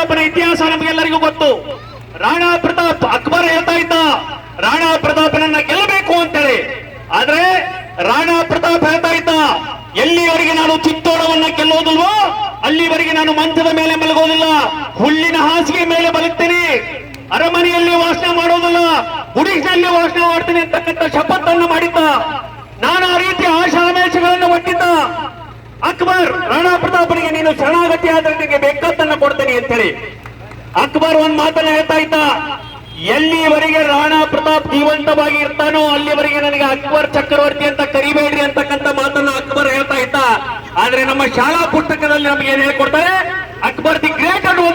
ಪ್ರತಾಪನ ಇತಿಹಾಸ ನಮಗೆಲ್ಲರಿಗೂ ಗೊತ್ತು. ರಾಣಾ ಪ್ರತಾಪ್ ಅಕ್ಬರ್ ಹೇಳ್ತಾ ಇದ್ದ ರಾಣಾ ಪ್ರತಾಪನನ್ನ ಗೆಲ್ಲಬೇಕು ಅಂತೇಳಿ. ಆದ್ರೆ ರಾಣಾ ಪ್ರತಾಪ್ ಹೇಳ್ತಾ ಇದ್ದ ಎಲ್ಲಿವರೆಗೆ ನಾನು ಚಿತ್ತೋಡವನ್ನ ಗೆಲ್ಲೋದಿಲ್ವೋ ಅಲ್ಲಿವರೆಗೆ ನಾನು ಮಂಚದ ಮೇಲೆ ಮಲಗೋದಿಲ್ಲ, ಹುಲ್ಲಿನ ಹಾಸಿಗೆ ಮೇಲೆ ಮಲಗ್ತೀನಿ, ಅರಮನೆಯಲ್ಲಿ ವಾಸನೆ ಮಾಡೋದಿಲ್ಲ, ಗುಡಿಸಿನಲ್ಲಿ ವಾಸನೆ ಮಾಡ್ತೀನಿ ಅಂತಕ್ಕಂಥ ಶಪಥವನ್ನು ಮಾಡಿದ್ದ. ನಾನಾ ರೀತಿಯ ಆಶಾಮೇಶಗಳನ್ನು ಒಟ್ಟಿದ್ದ ಅಕ್ಬರ್. ರಾಣಾ ಪ್ರತಾಪನಿಗೆ ನೀನು ಶರಣಾಗತಿ ಆದ್ರೆ ನಿನಗೆ ಬೇಕಾದ್ದನ್ನ ಕೊಡ್ತೇನೆ ಅಂತೇಳಿ ಅಕ್ಬರ್ ಒಂದ್ ಮಾತನ್ನ ಹೇಳ್ತಾ ಇದ್ದ, ಎಲ್ಲಿವರೆಗೆ ರಾಣಾ ಪ್ರತಾಪ್ ಜೀವಂತವಾಗಿ ಇರ್ತಾನೋ ಅಲ್ಲಿವರೆಗೆ ನನಗೆ ಅಕ್ಬರ್ ಚಕ್ರವರ್ತಿ ಅಂತ ಕರಿಬೇಡ್ರಿ ಅಂತಕ್ಕಂಥ ಮಾತನ್ನ ಅಕ್ಬರ್ ಹೇಳ್ತಾ ಇದ್ದ. ಆದ್ರೆ ನಮ್ಮ ಶಾಲಾ ಪುಸ್ತಕದಲ್ಲಿ ನಮಗೆ ಏನ್ ಹೇಳ್ಕೊಡ್ತಾರೆ, ಅಕ್ಬರ್ ದಿ ಗ್ರೇಟ್ ಅನ್ನುವಂತ